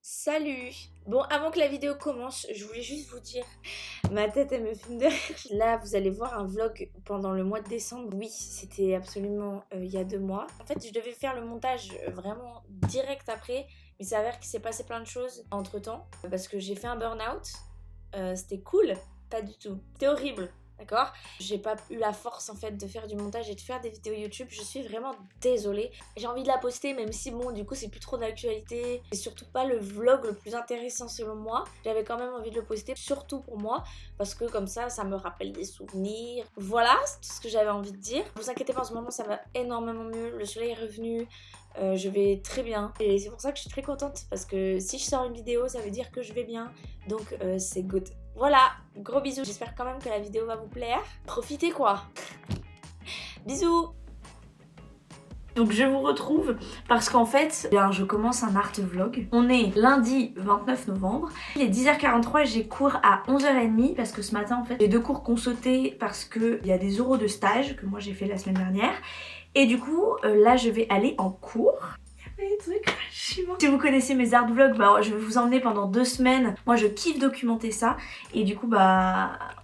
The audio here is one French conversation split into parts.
Salut! Bon, avant que la vidéo commence, je voulais juste vous dire, ma tête elle me fume de rire. Là, vous allez voir un vlog pendant le mois de décembre. Oui, c'était absolument il y a 2 mois. En fait, je devais faire le montage vraiment direct après, mais il s'avère qu'il s'est passé plein de choses entre temps, parce que j'ai fait un burn-out. C'était cool? Pas du tout. C'était horrible. D'accord? J'ai pas eu la force en fait de faire du montage et de faire des vidéos YouTube. Je suis vraiment désolée. J'ai envie de la poster même si bon du coup c'est plus trop d'actualité. C'est surtout pas le vlog le plus intéressant selon moi. J'avais quand même envie de le poster surtout pour moi parce que comme ça me rappelle des souvenirs. Voilà, c'est tout ce que j'avais envie de dire. Ne vous inquiétez pas, en ce moment ça va énormément mieux. Le soleil est revenu. Je vais très bien et c'est pour ça que je suis très contente parce que si je sors une vidéo ça veut dire que je vais bien, donc c'est good. Voilà, gros bisous, j'espère quand même que la vidéo va vous plaire. Profitez quoi. Bisous. Donc je vous retrouve parce qu'en fait, je commence un art vlog. On est lundi 29 novembre. Il est 10h43 et j'ai cours à 11h30 parce que ce matin en fait, j'ai 2 cours qu'on sauté parce qu'il y a des oraux de stage que moi j'ai fait la semaine dernière. Et du coup, là je vais aller en cours. Des trucs chimants. Si vous connaissez mes art vlogs, je vais vous emmener pendant 2 semaines. Moi je kiffe documenter ça. Et du coup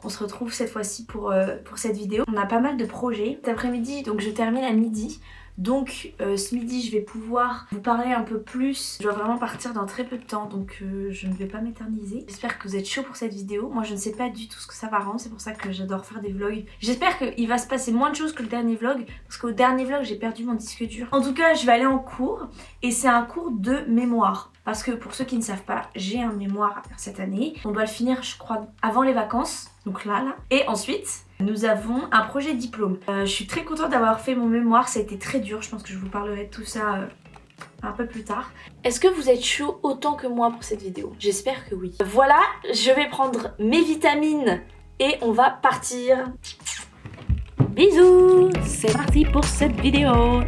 on se retrouve cette fois-ci pour cette vidéo. On a pas mal de projets. Cet après-midi, donc je termine à midi. Donc ce midi je vais pouvoir vous parler un peu plus. Je dois vraiment partir dans très peu de temps, donc je ne vais pas m'éterniser. J'espère que vous êtes chaud pour cette vidéo. Moi je ne sais pas du tout ce que ça va rendre, c'est pour ça que j'adore faire des vlogs. J'espère qu'il va se passer moins de choses que le dernier vlog, parce qu'au dernier vlog j'ai perdu mon disque dur. En tout cas je vais aller en cours, et c'est un cours de mémoire. Parce que pour ceux qui ne savent pas, j'ai un mémoire à faire cette année. On doit le finir je crois avant les vacances, donc là. Et ensuite nous avons un projet diplôme. Je suis très contente d'avoir fait mon mémoire, ça a été très dur, je pense que je vous parlerai de tout ça un peu plus tard. Est-ce que vous êtes chaud autant que moi pour cette vidéo? J'espère que oui. Voilà, je vais prendre mes vitamines et on va partir. Bisous! C'est parti pour cette vidéo!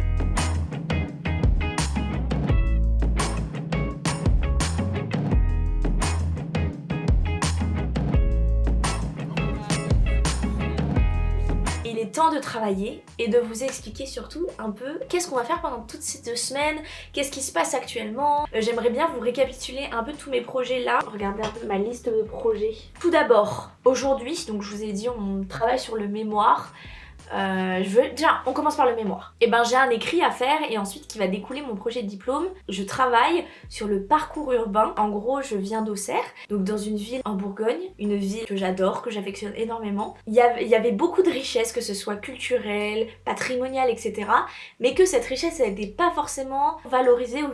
Il est temps de travailler et de vous expliquer surtout un peu qu'est-ce qu'on va faire pendant toutes ces 2 semaines, qu'est-ce qui se passe actuellement. J'aimerais bien vous récapituler un peu tous mes projets là. Regardez un peu ma liste de projets. Tout d'abord, aujourd'hui, donc je vous ai dit on travaille sur le mémoire. Déjà, on commence par le mémoire. Et j'ai un écrit à faire et ensuite qui va découler mon projet de diplôme. Je travaille sur le parcours urbain. En gros, je viens d'Auxerre, donc dans une ville en Bourgogne, une ville que j'adore, que j'affectionne énormément. Il y avait beaucoup de richesses, que ce soit culturelle, patrimoniale, etc. Mais que cette richesse, elle n'était pas forcément valorisée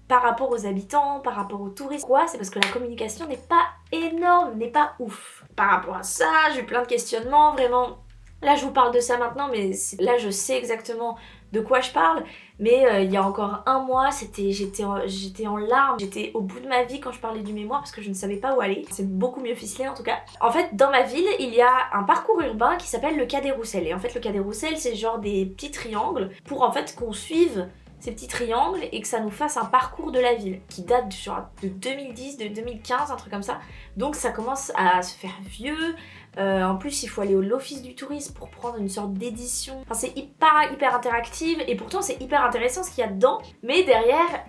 par rapport aux habitants, par rapport aux touristes. Quoi? C'est parce que la communication n'est pas énorme, n'est pas ouf. Par rapport à ça, j'ai eu plein de questionnements, vraiment. Là je vous parle de ça maintenant, mais là je sais exactement de quoi je parle. Mais il y a encore 1 mois, j'étais en larmes, j'étais au bout de ma vie quand je parlais du mémoire parce que je ne savais pas où aller. C'est beaucoup mieux ficelé en tout cas. En fait, dans ma ville, il y a un parcours urbain qui s'appelle le Quai des Roussels. Et en fait, le Quai des Roussels, c'est genre des petits triangles pour en fait qu'on suive ces petits triangles et que ça nous fasse un parcours de la ville qui date genre de 2010, de 2015, un truc comme ça. Donc ça commence à se faire vieux. En plus il faut aller au l'office du tourisme pour prendre une sorte d'édition. Enfin c'est hyper interactif et pourtant c'est hyper intéressant ce qu'il y a dedans. Mais derrière,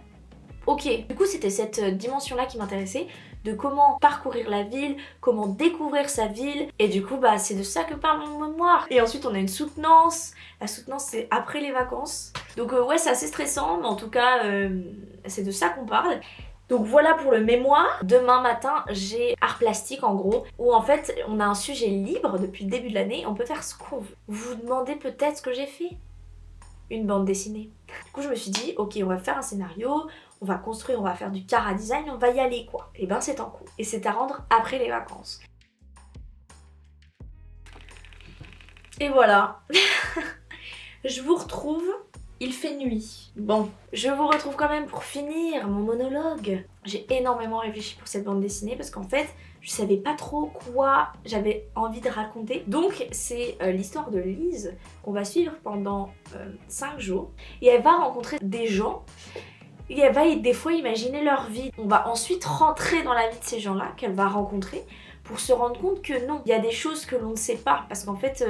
ok. Du coup c'était cette dimension là qui m'intéressait, de comment parcourir la ville, comment découvrir sa ville. Et du coup c'est de ça que parle mon mémoire. Et ensuite on a une soutenance. La soutenance c'est après les vacances. Donc ouais c'est assez stressant mais en tout cas c'est de ça qu'on parle. Donc voilà pour le mémoire. Demain matin, j'ai art plastique en gros, où en fait on a un sujet libre depuis le début de l'année, on peut faire ce qu'on veut. Vous vous demandez peut-être ce que j'ai fait? Une bande dessinée. Du coup je me suis dit, ok on va faire un scénario, on va construire, on va faire du chara design, on va y aller quoi. Et c'est en cours. Et c'est à rendre après les vacances. Et voilà. Je vous retrouve. Il fait nuit. Bon, je vous retrouve quand même pour finir mon monologue. J'ai énormément réfléchi pour cette bande dessinée parce qu'en fait, je savais pas trop quoi j'avais envie de raconter. Donc, c'est l'histoire de Lise qu'on va suivre pendant 5 jours. Et elle va rencontrer des gens et elle va des fois imaginer leur vie. On va ensuite rentrer dans la vie de ces gens-là qu'elle va rencontrer pour se rendre compte que non, il y a des choses que l'on ne sait pas. Parce qu'en fait,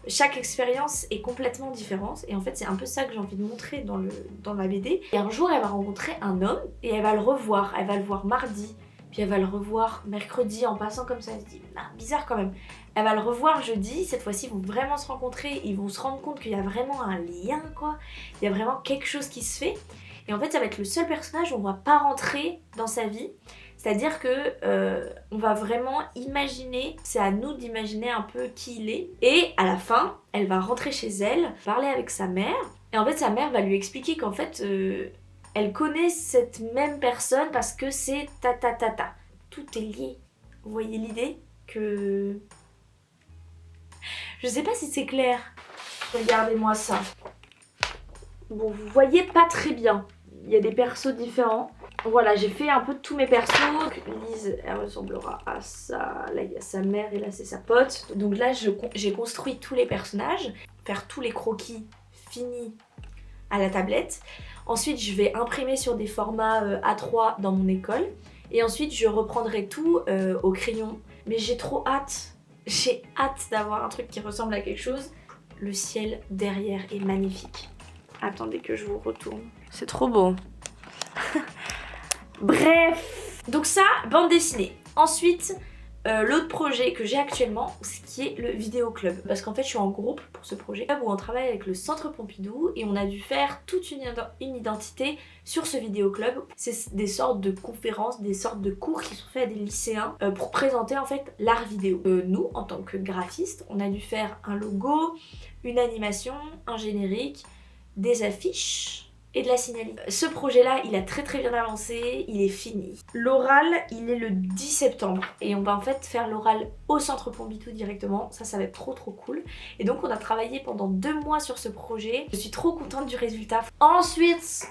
chaque expérience est complètement différente et en fait c'est un peu ça que j'ai envie de montrer dans la BD. Et un jour elle va rencontrer un homme et elle va le revoir, elle va le voir mardi, puis elle va le revoir mercredi en passant comme ça, elle se dit bizarre quand même. Elle va le revoir jeudi, cette fois-ci ils vont vraiment se rencontrer, ils vont se rendre compte qu'il y a vraiment un lien quoi, il y a vraiment quelque chose qui se fait. Et en fait ça va être le seul personnage où on va pas rentrer dans sa vie. C'est-à-dire que on va vraiment imaginer, c'est à nous d'imaginer un peu qui il est. Et à la fin, elle va rentrer chez elle, parler avec sa mère. Et en fait, sa mère va lui expliquer qu'en fait, elle connaît cette même personne parce que c'est ta. Tout est lié. Vous voyez l'idée que... Je sais pas si c'est clair. Regardez-moi ça. Bon, vous voyez pas très bien. Il y a des persos différents. Voilà, j'ai fait un peu tous mes persos. Lise, elle ressemblera à ça. Là, il y a sa mère et là, c'est sa pote. Donc là, j'ai construit tous les personnages. Faire tous les croquis finis à la tablette. Ensuite, je vais imprimer sur des formats A3 dans mon école. Et ensuite, je reprendrai tout au crayon. Mais j'ai trop hâte. J'ai hâte d'avoir un truc qui ressemble à quelque chose. Le ciel derrière est magnifique. Attendez que je vous retourne. C'est trop beau. Bref, donc ça, bande dessinée. Ensuite, l'autre projet que j'ai actuellement, ce qui est le vidéo club. Parce qu'en fait, je suis en groupe pour ce projet où on travaille avec le Centre Pompidou et on a dû faire toute une identité sur ce vidéo club. C'est des sortes de conférences, des sortes de cours qui sont faits à des lycéens pour présenter en fait l'art vidéo. Nous, en tant que graphistes, on a dû faire un logo, une animation, un générique, des affiches et de la signalétique. Ce projet-là, il a très bien avancé, il est fini. L'oral, il est le 10 septembre et on va en fait faire l'oral au Centre Pompidou directement. Ça va être trop cool. Et donc on a travaillé pendant 2 mois sur ce projet. Je suis trop contente du résultat. Ensuite,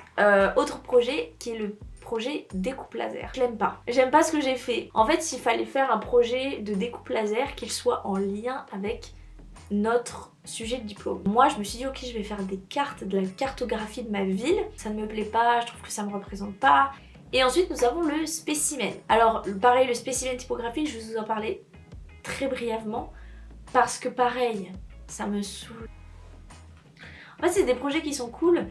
autre projet qui est le projet découpe laser. Je l'aime pas. J'aime pas ce que j'ai fait. En fait, il fallait faire un projet de découpe laser qu'il soit en lien avec notre sujet de diplôme. Moi je me suis dit ok, je vais faire des cartes, de la cartographie de ma ville, ça ne me plaît pas, je trouve que ça me représente pas. Et ensuite nous avons le spécimen. Alors pareil, le spécimen typographique, je vais vous en parler très brièvement parce que pareil, ça me saoule. En fait c'est des projets qui sont cool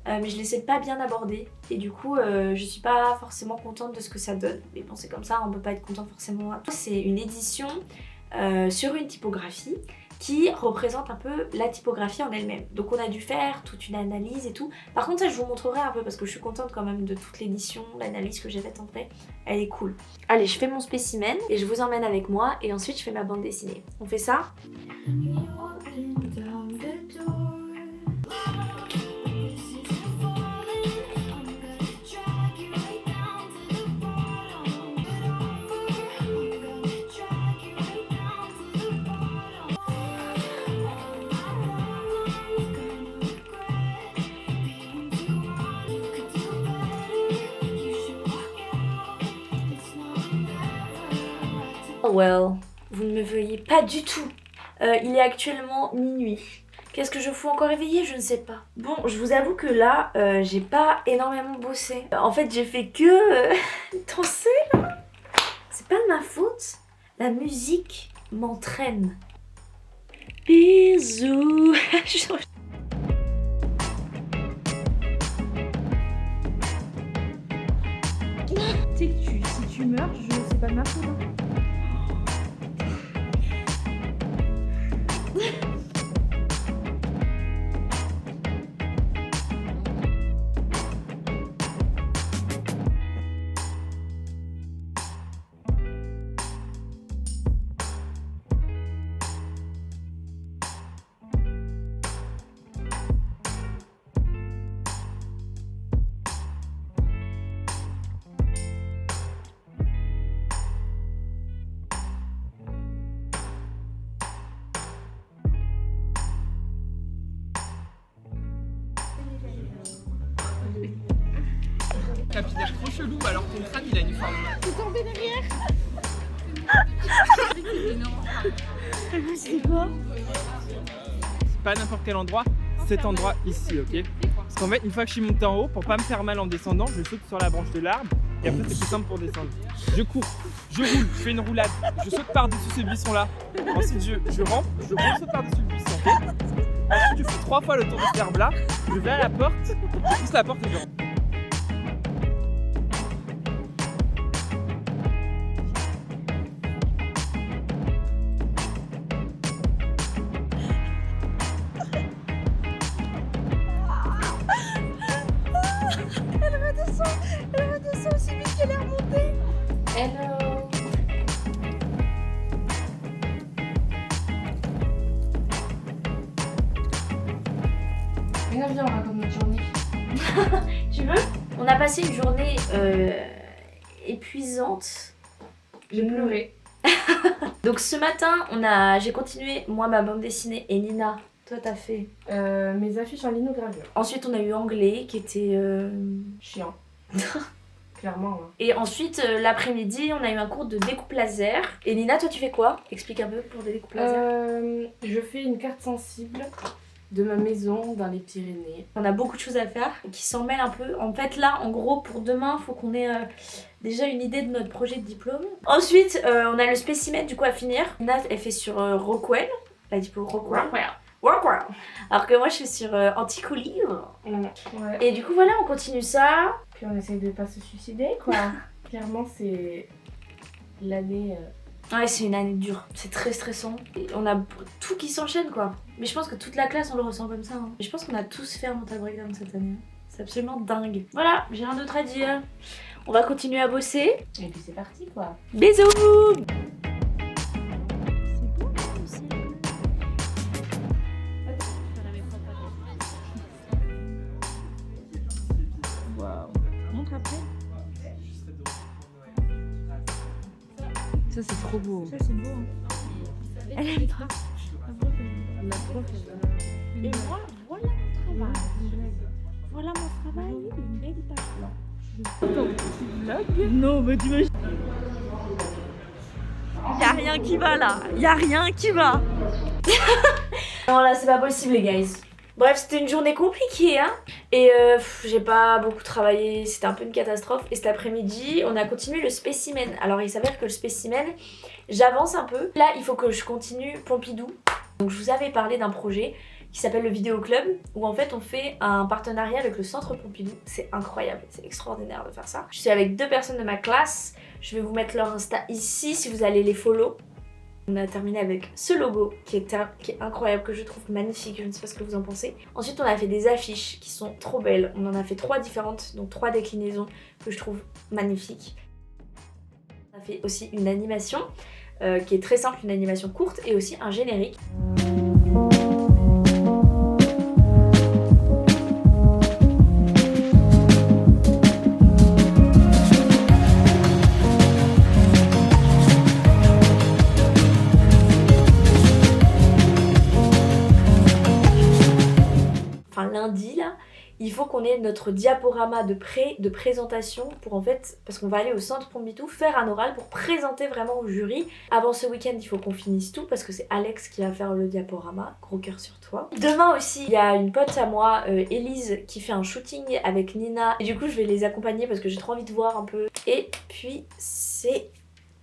mais je les sais pas bien aborder et du coup je suis pas forcément contente de ce que ça donne. Mais bon, c'est comme ça, on peut pas être content forcément. C'est une édition sur une typographie qui représente un peu la typographie en elle-même. Donc on a dû faire toute une analyse et tout. Par contre ça je vous montrerai un peu parce que je suis contente quand même de toute l'édition, l'analyse que j'ai faite en vrai, elle est cool. Allez, je fais mon spécimen et je vous emmène avec moi et ensuite je fais ma bande dessinée. On fait ça ? Well, vous ne me veuillez pas du tout. Il est actuellement minuit. Qu'est-ce que je fous encore éveillée? Je ne sais pas. Bon, je vous avoue que là, j'ai pas énormément bossé. En fait, j'ai fait que danser là. C'est pas de ma faute. La musique m'entraîne. Bisous. Tu sais que si tu meurs, c'est pas de ma faute. Hein. Capillaire trop chelou alors que ton crâne il a une forme. T'es tombé derrière. C'est quoi? C'est pas n'importe quel endroit, cet endroit ici, ok? Parce qu'en fait, une fois que je suis monté en haut, pour pas me faire mal en descendant, je saute sur la branche de l'arbre Et après, c'est plus simple pour descendre. Je cours, je roule, je fais une roulade, je saute par-dessus ce buisson-là. Ensuite, je rampe, je saute par-dessus le buisson, ok? Ensuite, je fais 3 fois le tour de cet arbre-là. Je vais à la porte, je pousse la porte et je rentre. Elle redescend aussi vite qu'elle est remontée. Hello. Mais viens, on raconte notre journée. Tu veux? On a passé une journée épuisante. J'ai pleuré. Donc ce matin, j'ai continué, moi, ma bande dessinée et Nina. Toi, t'as fait Mes affiches en linogravure. Ensuite, on a eu anglais qui était Chiant. Clairement, hein. Et ensuite, l'après-midi, on a eu un cours de découpe laser. Et Nina, toi, tu fais quoi? Explique un peu pour des découpes laser. Je fais une carte sensible de ma maison dans les Pyrénées. On a beaucoup de choses à faire qui s'en mêlent un peu. En fait, là, en gros, pour demain, il faut qu'on ait déjà une idée de notre projet de diplôme. Ensuite, on a le spécimen du coup à finir. Nina, elle fait sur Rockwell. La diplôme Rockwell. Alors que moi, je suis sur Anticolivre. Ouais. Et du coup, voilà, on continue ça. Puis on essaye de pas se suicider, quoi. Clairement, c'est l'année... Ouais, c'est une année dure. C'est très stressant. Et on a tout qui s'enchaîne, quoi. Mais je pense que toute la classe, on le ressent comme ça. Hein. Et je pense qu'on a tous fait un mental breakdown cette année. C'est absolument dingue. Voilà, j'ai rien d'autre à dire. On va continuer à bosser. Et puis c'est parti, quoi. Bisous! Montre après. Ça c'est trop beau. Ça c'est beau. Elle aime pas. La prof elle Et moi, voilà mon travail. Voilà mon travail, une belle page blanche. Non mais t'imagines. Y'a rien qui va là. Y'a rien qui va. Non là c'est pas possible les guys. Bref, c'était une journée compliquée, hein. Et j'ai pas beaucoup travaillé, c'était un peu une catastrophe. Et cet après-midi, on a continué le spécimen. Alors il s'avère que le spécimen, j'avance un peu. Là, il faut que je continue Pompidou. Donc je vous avais parlé d'un projet qui s'appelle le Vidéo Club, où en fait on fait un partenariat avec le Centre Pompidou. C'est incroyable, c'est extraordinaire de faire ça. Je suis avec 2 personnes de ma classe. Je vais vous mettre leur Insta ici si vous allez les follow. On a terminé avec ce logo qui est incroyable, que je trouve magnifique, je ne sais pas ce que vous en pensez. Ensuite on a fait des affiches qui sont trop belles, on en a fait 3 différentes, donc 3 déclinaisons que je trouve magnifiques. On a fait aussi une animation qui est très simple, une animation courte et aussi un générique. Lundi là, il faut qu'on ait notre diaporama de présentation pour en fait, parce qu'on va aller au Centre Pompidou faire un oral pour présenter vraiment au jury. Avant ce week-end, il faut qu'on finisse tout parce que c'est Alex qui va faire le diaporama. Gros cœur sur toi. Demain aussi, il y a une pote à moi, Elise, qui fait un shooting avec Nina. Et du coup, je vais les accompagner parce que j'ai trop envie de voir un peu. Et puis, c'est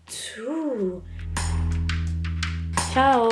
tout. Ciao!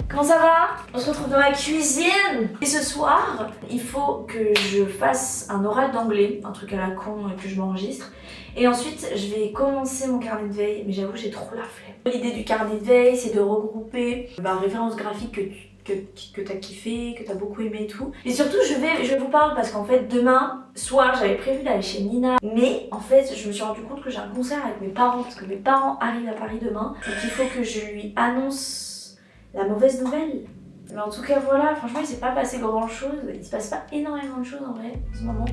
Comment ça va? On se retrouve dans la cuisine. Et ce soir, il faut que je fasse un oral d'anglais, un truc à la con et que je m'enregistre. Et ensuite, je vais commencer mon carnet de veille, mais j'avoue, j'ai trop la flemme. L'idée du carnet de veille, c'est de regrouper références graphiques que t'as kiffé, que t'as beaucoup aimé et tout. Et surtout, je vous parle parce qu'en fait, demain soir, j'avais prévu d'aller chez Nina. Mais en fait, je me suis rendu compte que j'ai un concert avec mes parents, parce que mes parents arrivent à Paris demain. Donc il faut que je lui annonce la mauvaise nouvelle. Mais en tout cas, voilà, franchement, il s'est pas passé grand chose. Il se passe pas énormément de choses en vrai, en ce moment.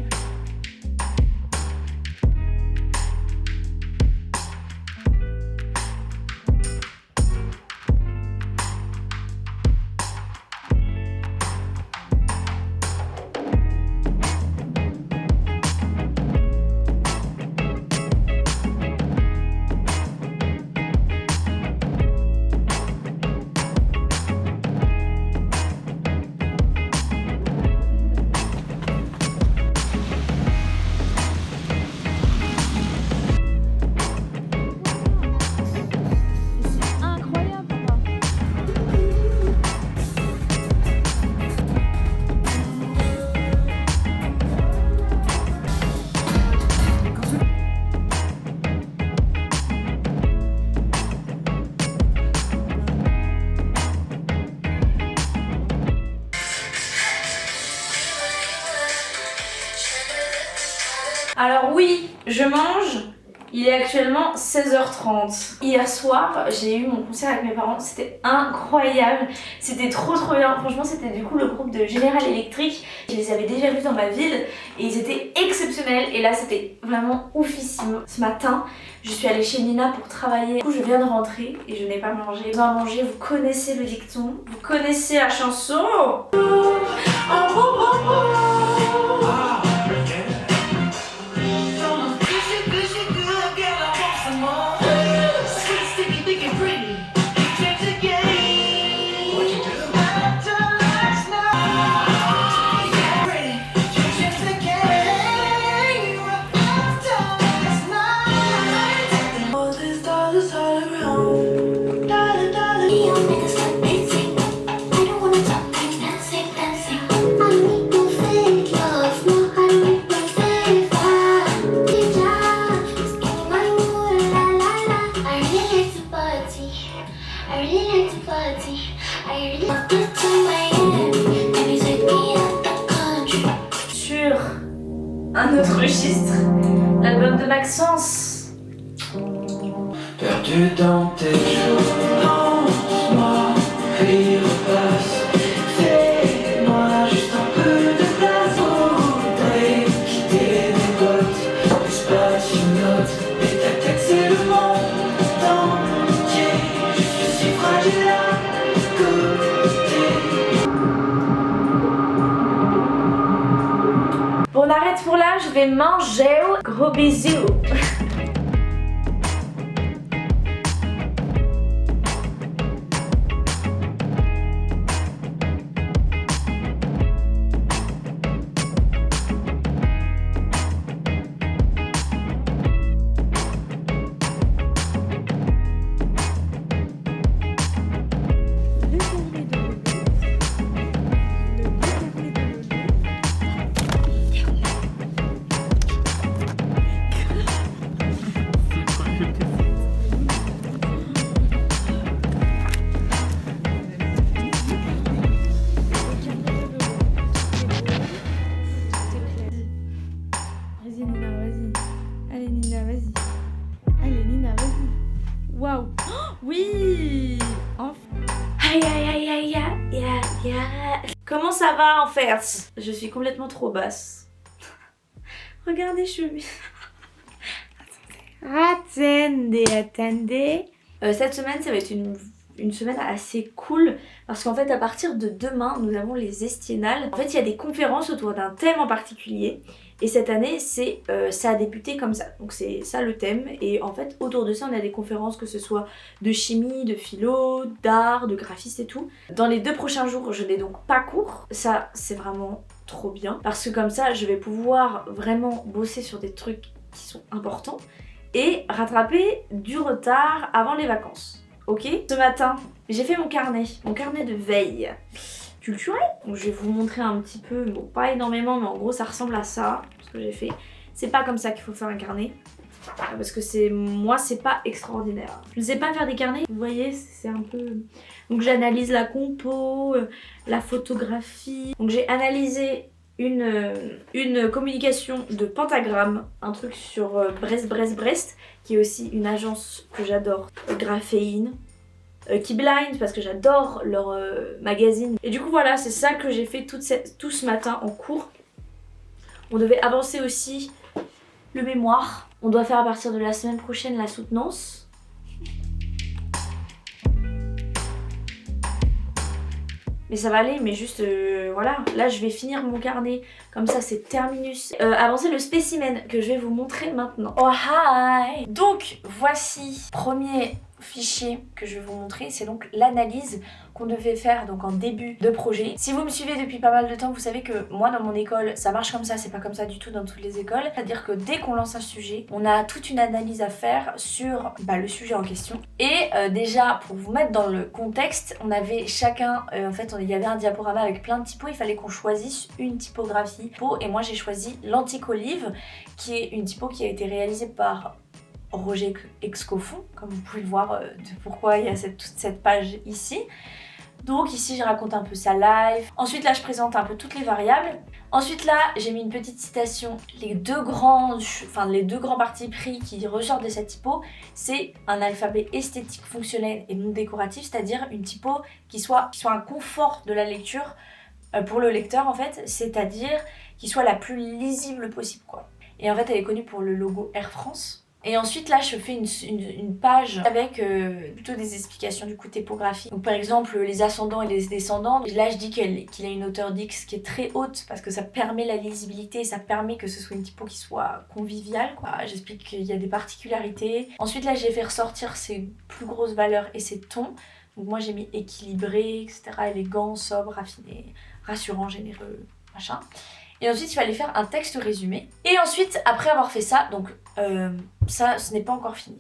Alors oui, je mange. Il est actuellement 16h30. Hier soir, j'ai eu mon concert avec mes parents. C'était incroyable. C'était trop bien. Franchement, c'était du coup le groupe de General Electric. Je les avais déjà vus dans ma ville et ils étaient exceptionnels. Et là, c'était vraiment oufissime. Ce matin, je suis allée chez Nina pour travailler. Du coup, je viens de rentrer et je n'ai pas mangé. Vous en mangez, vous connaissez le dicton. Vous connaissez la chanson. Sur un autre registre, l'album de Maxence. Perdu dans tes jours, lance-moi, puis repasse. Fais-moi juste un peu de place. Voudrais quitter mes bottes, l'espace une note. Et ta tête c'est le monde entier. Je suis si fragile à côté. Bon, on arrête pour là, je vais manger. Gros bisous. Vas-y Nina, vas-y. Allez Nina, vas-y. Allez Nina, vas-y. Waouh. Oh, oui. Enfin. Aïe aïe aïe aïe aïe aïe aïe. Comment ça va en fait? Je suis complètement trop basse. Regardez, je suis... Attendez. Cette semaine, ça va être une semaine assez cool parce qu'en fait, à partir de demain, nous avons les Estiennales. En fait, il y a des conférences autour d'un thème en particulier. Et cette année, ça a débuté comme ça. Donc c'est ça le thème. Et en fait, autour de ça, on a des conférences que ce soit de chimie, de philo, d'art, de graphiste et tout. Dans les 2 prochains jours, je n'ai donc pas cours. Ça, c'est vraiment trop bien. Parce que comme ça, je vais pouvoir vraiment bosser sur des trucs qui sont importants et rattraper du retard avant les vacances. Ok? Ce matin, j'ai fait mon carnet de veille culturel. Donc je vais vous montrer un petit peu, bon pas énormément, mais en gros ça ressemble à ça, ce que j'ai fait. C'est pas comme ça qu'il faut faire un carnet, parce que moi c'est pas extraordinaire. Je ne sais pas faire des carnets, vous voyez, c'est un peu... Donc j'analyse la compo, la photographie. Donc j'ai analysé une communication de Pentagramme, un truc sur Brest, qui est aussi une agence que j'adore, Graphéine. Keyblind parce que j'adore leur magazine. Et du coup voilà, c'est ça que j'ai fait tout ce matin en cours. On devait avancer aussi le mémoire. On doit faire à partir de la semaine prochaine la soutenance. Mais ça va aller, mais juste voilà. Là je vais finir mon carnet, comme ça c'est terminus. Avancer le spécimen que je vais vous montrer maintenant. Oh hi! Donc voici premier fichier que je vais vous montrer, c'est donc l'analyse qu'on devait faire donc en début de projet. Si vous me suivez depuis pas mal de temps, vous savez que moi dans mon école ça marche comme ça, c'est pas comme ça du tout dans toutes les écoles. C'est-à-dire que dès qu'on lance un sujet, on a toute une analyse à faire sur le sujet en question. Et déjà pour vous mettre dans le contexte, on avait chacun, en fait il y avait un diaporama avec plein de typos, il fallait qu'on choisisse une typographie. Et moi j'ai choisi l'Antique Olive, qui est une typo qui a été réalisée par Roger Excofond, comme vous pouvez le voir de pourquoi il y a toute cette page ici. Donc ici je raconte un peu sa life. Ensuite là je présente un peu toutes les variables. Ensuite là j'ai mis une petite citation. Les deux grands partis pris qui ressortent de cette typo, c'est un alphabet esthétique, fonctionnel et non décoratif, c'est-à-dire une typo qui soit un confort de la lecture pour le lecteur en fait, c'est-à-dire qui soit la plus lisible possible quoi. Et en fait elle est connue pour le logo Air France. Et ensuite là je fais une page avec plutôt des explications du coup typographique. Donc par exemple les ascendants et les descendants. Là je dis qu'il a une hauteur d'X qui est très haute parce que ça permet la lisibilité, ça permet que ce soit une typo qui soit conviviale quoi. J'explique qu'il y a des particularités. Ensuite là j'ai fait ressortir ses plus grosses valeurs et ses tons. Donc moi j'ai mis équilibré, etc. élégant, sobre, raffiné, rassurant, généreux, machin. Et ensuite, il fallait faire un texte résumé. Et ensuite, après avoir fait ça, donc ça, ce n'est pas encore fini.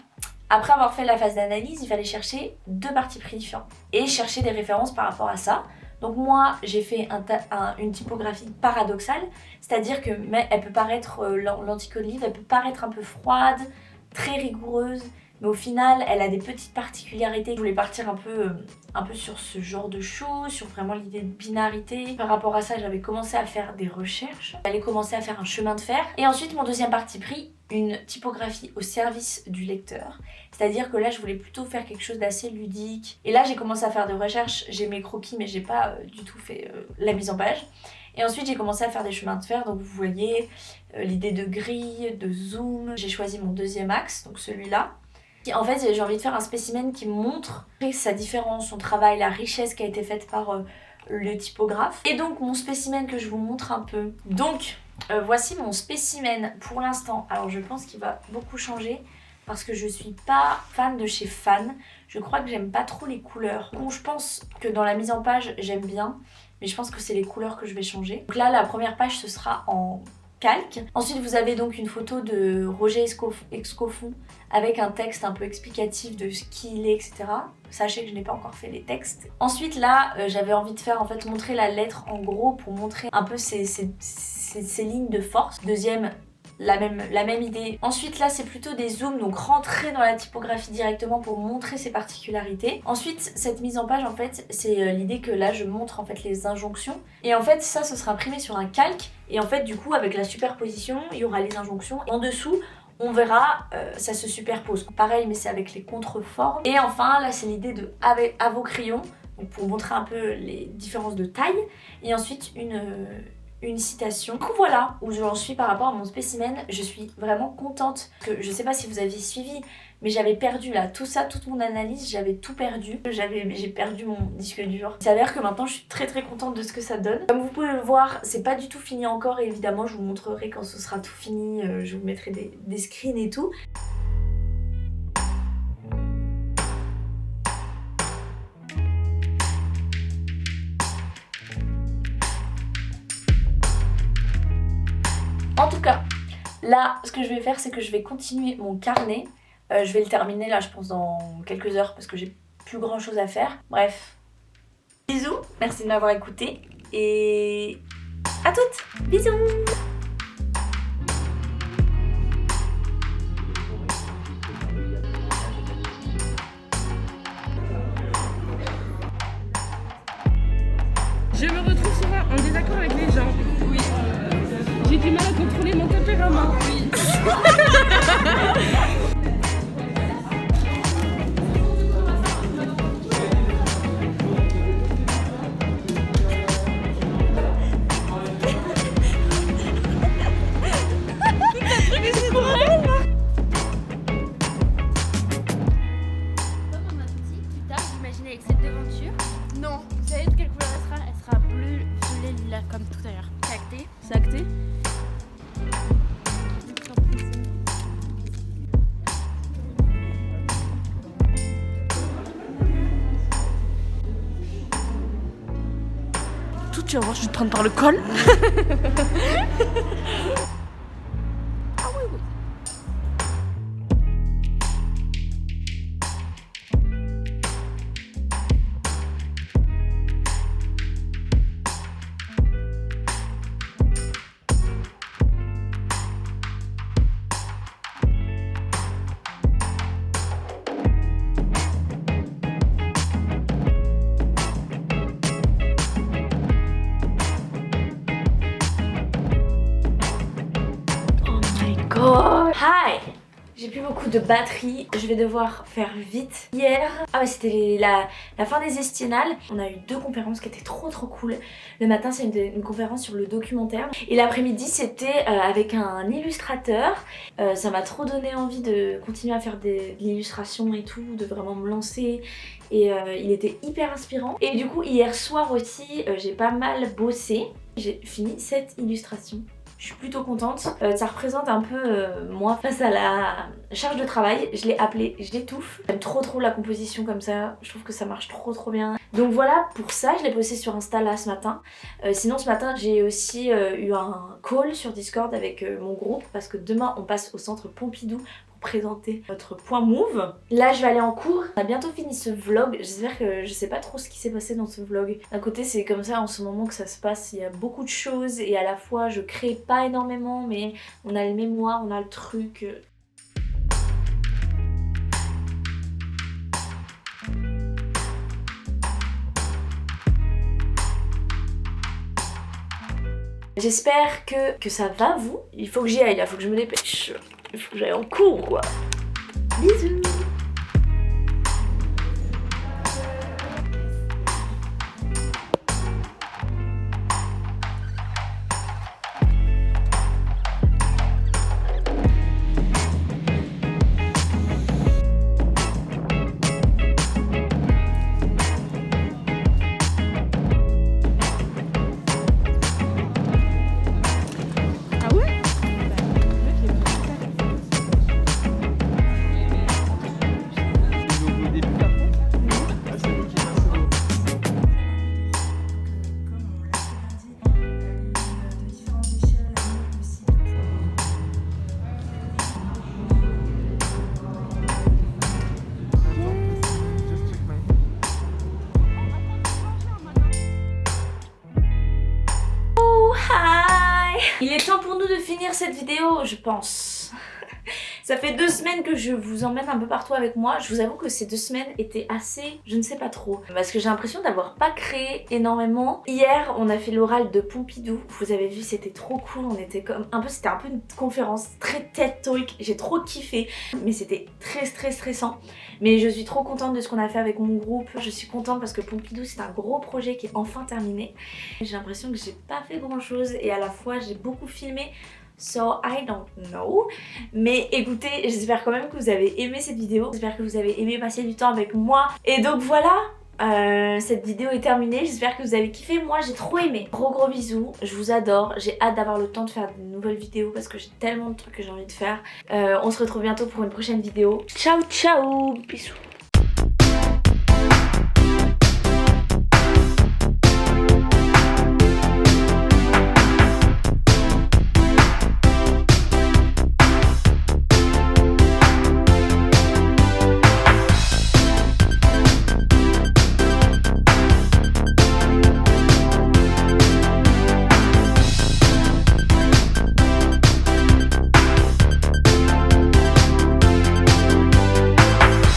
Après avoir fait la phase d'analyse, il fallait chercher deux partis pris différents. Et chercher des références par rapport à ça. Donc moi, j'ai fait une typographie paradoxale. C'est-à-dire que elle peut paraître, l'anticode livre, elle peut paraître un peu froide, très rigoureuse. Mais au final, elle a des petites particularités. Je voulais partir un peu sur ce genre de choses, sur vraiment l'idée de binarité. Par rapport à ça, j'avais commencé à faire des recherches. J'allais commencer à faire un chemin de fer. Et ensuite, mon deuxième parti pris, une typographie au service du lecteur. C'est-à-dire que là, je voulais plutôt faire quelque chose d'assez ludique. Et là, j'ai commencé à faire des recherches. J'ai mes croquis, mais j'ai pas du tout fait la mise en page. Et ensuite, j'ai commencé à faire des chemins de fer. Donc, vous voyez l'idée de grille, de zoom. J'ai choisi mon deuxième axe, donc celui-là. En fait, j'ai envie de faire un spécimen qui montre sa différence, son travail, la richesse qui a été faite par le typographe. Et donc, mon spécimen que je vous montre un peu. Donc, voici mon spécimen pour l'instant. Alors, je pense qu'il va beaucoup changer parce que je suis pas fan de chez Fan. Je crois que j'aime pas trop les couleurs. Bon, je pense que dans la mise en page, j'aime bien. Mais je pense que c'est les couleurs que je vais changer. Donc là, la première page, ce sera en calque. Ensuite, vous avez donc une photo de Roger Escoffon avec un texte un peu explicatif de ce qu'il est, etc. Sachez que je n'ai pas encore fait les textes. Ensuite, là, j'avais envie de faire, en fait, montrer la lettre en gros pour montrer un peu ces lignes de force. Deuxième, la même idée. Ensuite, là, c'est plutôt des zooms, donc rentrer dans la typographie directement pour montrer ses particularités. Ensuite, cette mise en page, en fait, c'est l'idée que là, je montre en fait les injonctions. Et en fait, ça, ce sera imprimé sur un calque. Et en fait, du coup, avec la superposition, il y aura les injonctions. Et en dessous, on verra, ça se superpose. Pareil, mais c'est avec les contreformes. Et enfin, là, c'est l'idée de à vos crayons, donc pour montrer un peu les différences de taille. Et ensuite, une citation. Du coup voilà où j'en suis par rapport à mon spécimen. Je suis vraiment contente. Je sais pas si vous aviez suivi, mais j'avais perdu là tout ça, toute mon analyse, j'avais tout perdu. J'ai perdu mon disque dur. Il s'avère que maintenant je suis très très contente de ce que ça donne. Comme vous pouvez le voir, c'est pas du tout fini encore et évidemment je vous montrerai quand ce sera tout fini. Je vous mettrai des screens et tout. En tout cas, là, ce que je vais faire, c'est que je vais continuer mon carnet. Je vais le terminer là, je pense, dans quelques heures parce que j'ai plus grand chose à faire. Bref, bisous, merci de m'avoir écouté et à toutes, bisous. Je me retrouve souvent en désaccord avec les gens. Oui. J'ai du mal à contrôler mon tempérament. Oui. Avec cette devanture. Non, vous savez de quelle couleur elle sera? Elle sera bleu, violet, lilas comme tout à l'heure. C'est acté? C'est acté. Tout, tu vas voir, je vais te prendre par le col. Hi! J'ai plus beaucoup de batterie, je vais devoir faire vite. Hier, c'était la fin des estinales. On a eu 2 conférences qui étaient trop cool. Le matin, c'est une conférence sur le documentaire. Et l'après-midi, c'était avec un illustrateur. Ça m'a trop donné envie de continuer à faire de l'illustration et tout, de vraiment me lancer. Et il était hyper inspirant. Et du coup, hier soir aussi, j'ai pas mal bossé. J'ai fini cette illustration. Je suis plutôt contente. Ça représente un peu moi face à la charge de travail. Je l'ai appelée J'étouffe. J'aime trop la composition comme ça. Je trouve que ça marche trop bien. Donc voilà, pour ça, je l'ai posté sur Insta là ce matin. Sinon ce matin, j'ai aussi eu un call sur Discord avec mon groupe parce que demain, on passe au centre Pompidou présenter notre point move. Là je vais aller en cours, on a bientôt fini ce vlog, j'espère que je sais pas trop ce qui s'est passé dans ce vlog. D'un côté c'est comme ça en ce moment que ça se passe, il y a beaucoup de choses et à la fois je crée pas énormément mais on a le mémoire, on a le truc. J'espère que ça va vous. Il faut que j'y aille là, il faut que je me dépêche. Il faut que j'aille en cours quoi. Bisous. Il est temps pour nous de finir cette vidéo, je pense. Ça fait 2 semaines que je vous emmène un peu partout avec moi. Je vous avoue que ces 2 semaines étaient assez... je ne sais pas trop. Parce que j'ai l'impression d'avoir pas créé énormément. Hier, on a fait l'oral de Pompidou. Vous avez vu, c'était trop cool. On était comme... c'était un peu une conférence très TED Talk. J'ai trop kiffé. Mais c'était très stressant. Mais je suis trop contente de ce qu'on a fait avec mon groupe. Je suis contente parce que Pompidou, c'est un gros projet qui est enfin terminé. J'ai l'impression que j'ai pas fait grand chose. Et à la fois, j'ai beaucoup filmé. So I don't know. Mais écoutez, j'espère quand même que vous avez aimé cette vidéo. J'espère que vous avez aimé passer du temps avec moi. Et donc voilà, cette vidéo est terminée. J'espère que vous avez kiffé. Moi j'ai trop aimé. Gros bisous, je vous adore. J'ai hâte d'avoir le temps de faire de nouvelles vidéos parce que j'ai tellement de trucs que j'ai envie de faire. On se retrouve bientôt pour une prochaine vidéo. Ciao bisous.